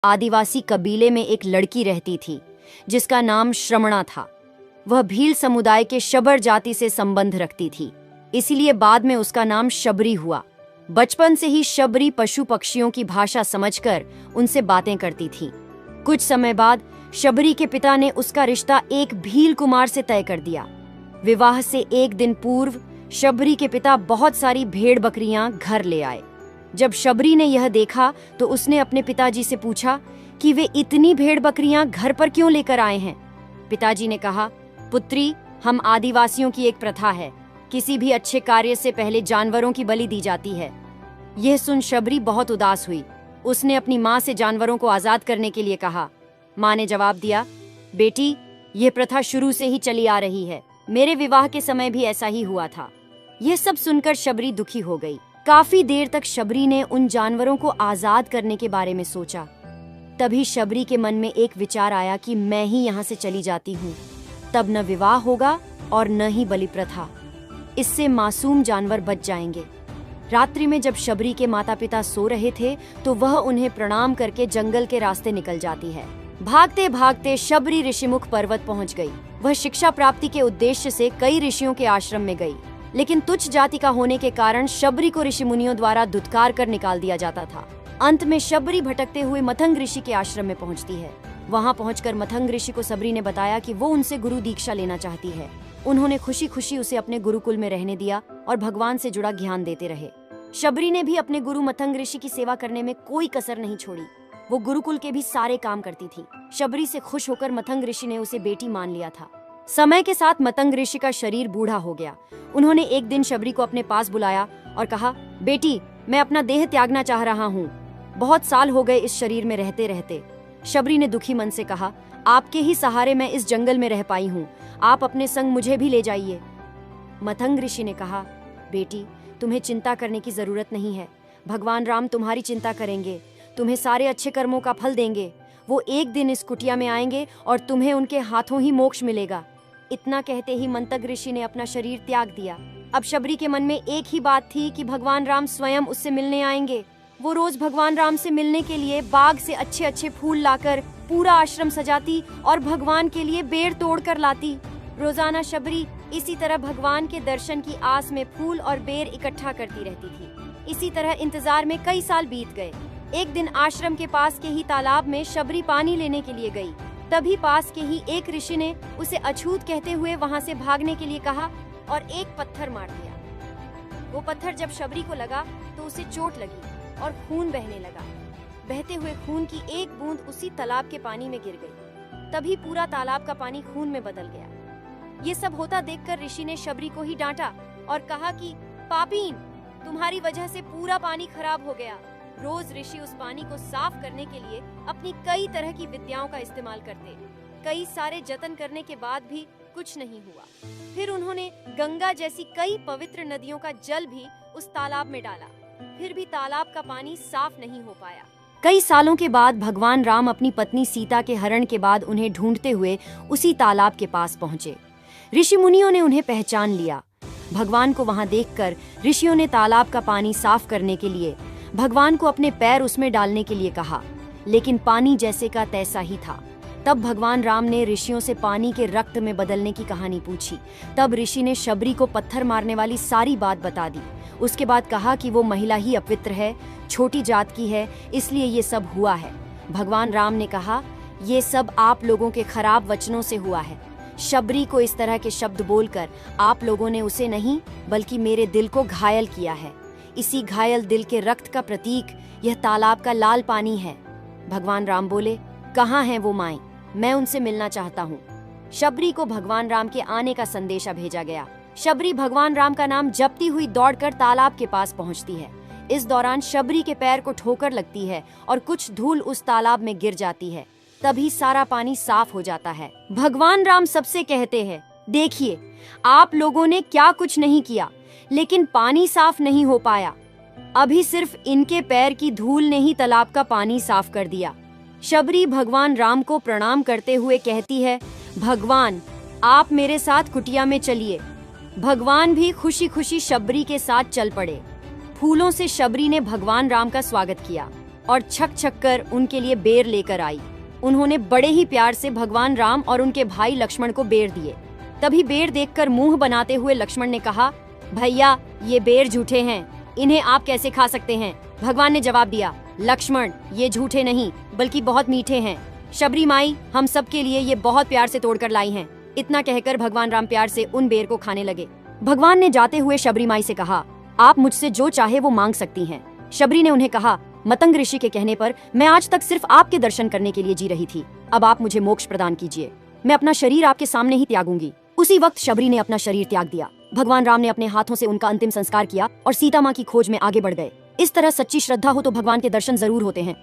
आदिवासी कबीले में एक लड़की रहती थी जिसका नाम श्रमणा था। वह भील समुदाय के शबर जाति से संबंध रखती थी, इसीलिए बाद में उसका नाम शबरी हुआ। बचपन से ही शबरी पशु पक्षियों की भाषा समझकर उनसे बातें करती थी। कुछ समय बाद शबरी के पिता ने उसका रिश्ता एक भील कुमार से तय कर दिया। विवाह से एक दिन पूर्व शबरी के पिता बहुत सारी भेड़ बकरियां घर ले आए। जब शबरी ने यह देखा तो उसने अपने पिताजी से पूछा कि वे इतनी भेड़ बकरियां घर पर क्यों लेकर आए हैं। पिताजी ने कहा, पुत्री, हम आदिवासियों की एक प्रथा है, किसी भी अच्छे कार्य से पहले जानवरों की बलि दी जाती है। यह सुन शबरी बहुत उदास हुई। उसने अपनी माँ से जानवरों को आजाद करने के लिए कहा। माँ ने जवाब दिया, बेटी, यह प्रथा शुरू से ही चली आ रही है, मेरे विवाह के समय भी ऐसा ही हुआ था। यह सब सुनकर शबरी दुखी हो गई। काफी देर तक शबरी ने उन जानवरों को आजाद करने के बारे में सोचा। तभी शबरी के मन में एक विचार आया कि मैं ही यहाँ से चली जाती हूँ, तब न विवाह होगा और न ही बलि प्रथा। इससे मासूम जानवर बच जाएंगे। रात्रि में जब शबरी के माता पिता सो रहे थे तो वह उन्हें प्रणाम करके जंगल के रास्ते निकल जाती है। भागते भागते शबरी ऋषिमुख पर्वत पहुंच गई। वह शिक्षा प्राप्ति के उद्देश्य से कई ऋषियों के आश्रम में गई, लेकिन तुच्छ जाति का होने के कारण शबरी को ऋषि मुनियों द्वारा धुतकार कर निकाल दिया जाता था। अंत में शबरी भटकते हुए मथंग ऋषि के आश्रम में पहुंचती है। वहां पहुंचकर मथंग ऋषि को शबरी ने बताया कि वो उनसे गुरु दीक्षा लेना चाहती है। उन्होंने खुशी खुशी उसे अपने गुरुकुल में रहने दिया और भगवान से जुड़ा ज्ञान देते रहे। शबरी ने भी अपने गुरु मथंग ऋषि की सेवा करने में कोई कसर नहीं छोड़ी। वो गुरुकुल के भी सारे काम करती थी। शबरी से खुश होकर मथंग ऋषि ने उसे बेटी मान लिया था। समय के साथ मतंग ऋषि का शरीर बूढ़ा हो गया। उन्होंने एक दिन शबरी को अपने पास बुलाया और कहा, बेटी, मैं अपना देह त्यागना चाह रहा हूँ। बहुत साल हो गए इस शरीर में रहते रहते। शबरी ने दुखी मन से कहा, आपके ही सहारे मैं इस जंगल में रह पाई हूँ, आप अपने संग मुझे भी ले जाइए। मतंग ऋषि ने कहा, बेटी, तुम्हें चिंता करने की जरूरत नहीं है। भगवान राम तुम्हारी चिंता करेंगे, तुम्हें सारे अच्छे कर्मों का फल देंगे। वो एक दिन इस कुटिया में आएंगे और तुम्हें उनके हाथों ही मोक्ष मिलेगा। इतना कहते ही मंतग ऋषि ने अपना शरीर त्याग दिया। अब शबरी के मन में एक ही बात थी कि भगवान राम स्वयं उससे मिलने आएंगे। वो रोज भगवान राम से मिलने के लिए बाग से अच्छे अच्छे फूल लाकर पूरा आश्रम सजाती और भगवान के लिए बेर तोड़ कर लाती। रोजाना शबरी इसी तरह भगवान के दर्शन की आस में फूल और बेर इकट्ठा करती रहती थी। इसी तरह इंतजार में कई साल बीत गए। एक दिन आश्रम के पास के ही तालाब में शबरी पानी लेने के लिए गई। तभी पास के ही एक ऋषि ने उसे अछूत कहते हुए वहां से भागने के लिए कहा और एक पत्थर मार दिया। वो पत्थर जब शबरी को लगा तो उसे चोट लगी और खून बहने लगा। बहते हुए खून की एक बूंद उसी तालाब के पानी में गिर गई। तभी पूरा तालाब का पानी खून में बदल गया। ये सब होता देखकर ऋषि ने शबरी को ही डांटा और कहा कि पापीन, तुम्हारी वजह से पूरा पानी खराब हो गया। रोज ऋषि उस पानी को साफ करने के लिए अपनी कई तरह की विद्याओं का इस्तेमाल करते। कई सारे जतन करने के बाद भी कुछ नहीं हुआ। फिर उन्होंने गंगा जैसी कई पवित्र नदियों का जल भी उस तालाब में डाला, फिर भी तालाब का पानी साफ नहीं हो पाया। कई सालों के बाद भगवान राम अपनी पत्नी सीता के हरण के बाद उन्हें ढूंढते हुए उसी तालाब के पास पहुँचे। ऋषि मुनियों ने उन्हें पहचान लिया। भगवान को वहाँ देखकर ऋषियों ने तालाब का पानी साफ करने के लिए भगवान को अपने पैर उसमें डालने के लिए कहा, लेकिन पानी जैसे का तैसा ही था। तब भगवान राम ने ऋषियों से पानी के रक्त में बदलने की कहानी पूछी। तब ऋषि ने शबरी को पत्थर मारने वाली सारी बात बता दी। उसके बाद कहा कि वो महिला ही अपवित्र है, छोटी जात की है, इसलिए ये सब हुआ है। भगवान राम ने कहा, ये सब आप लोगों के खराब वचनों से हुआ है। शबरी को इस तरह के शब्द बोलकर आप लोगों ने उसे नहीं बल्कि मेरे दिल को घायल किया है। इसी घायल दिल के रक्त का प्रतीक यह तालाब का लाल पानी है। भगवान राम बोले, कहाँ हैं वो माएं? मैं उनसे मिलना चाहता हूँ। शबरी को भगवान राम के आने का संदेशा भेजा गया। शबरी भगवान राम का नाम जपती हुई दौड़कर तालाब के पास पहुँचती है। इस दौरान शबरी के पैर को ठोकर लगती है और कुछ धूल उस तालाब में गिर जाती है। तभी सारा पानी साफ हो जाता है। भगवान राम सबसे कहते हैं, देखिए, आप लोगों ने क्या कुछ नहीं किया, लेकिन पानी साफ नहीं हो पाया। अभी सिर्फ इनके पैर की धूल ने ही तालाब का पानी साफ कर दिया। शबरी भगवान राम को प्रणाम करते हुए कहती है, भगवान, आप मेरे साथ कुटिया में चलिए। भगवान भी खुशी खुशी शबरी के साथ चल पड़े। फूलों से शबरी ने भगवान राम का स्वागत किया और छक छक कर उनके लिए बेर लेकर आई। उन्होंने बड़े ही प्यार से भगवान राम और उनके भाई लक्ष्मण को बेर दिए। तभी बेर देखकर मुंह बनाते हुए लक्ष्मण ने कहा, भैया ये बेर झूठे हैं, इन्हें आप कैसे खा सकते हैं? भगवान ने जवाब दिया, लक्ष्मण ये झूठे नहीं बल्कि बहुत मीठे हैं। शबरी माई हम सब के लिए ये बहुत प्यार से तोड़कर लाई हैं। इतना कहकर भगवान राम प्यार से उन बेर को खाने लगे। भगवान ने जाते हुए शबरी माई से कहा, आप मुझसे जो चाहे वो मांग सकती हैं। शबरी ने उन्हें कहा, मतंग ऋषि के कहने पर मैं आज तक सिर्फ आपके दर्शन करने के लिए जी रही थी। अब आप मुझे मोक्ष प्रदान कीजिए। मैं अपना शरीर आपके सामने ही त्यागूंगी। उसी वक्त शबरी ने अपना शरीर त्याग दिया। भगवान राम ने अपने हाथों से उनका अंतिम संस्कार किया और सीता माँ की खोज में आगे बढ़ गए। इस तरह सच्ची श्रद्धा हो तो भगवान के दर्शन जरूर होते हैं।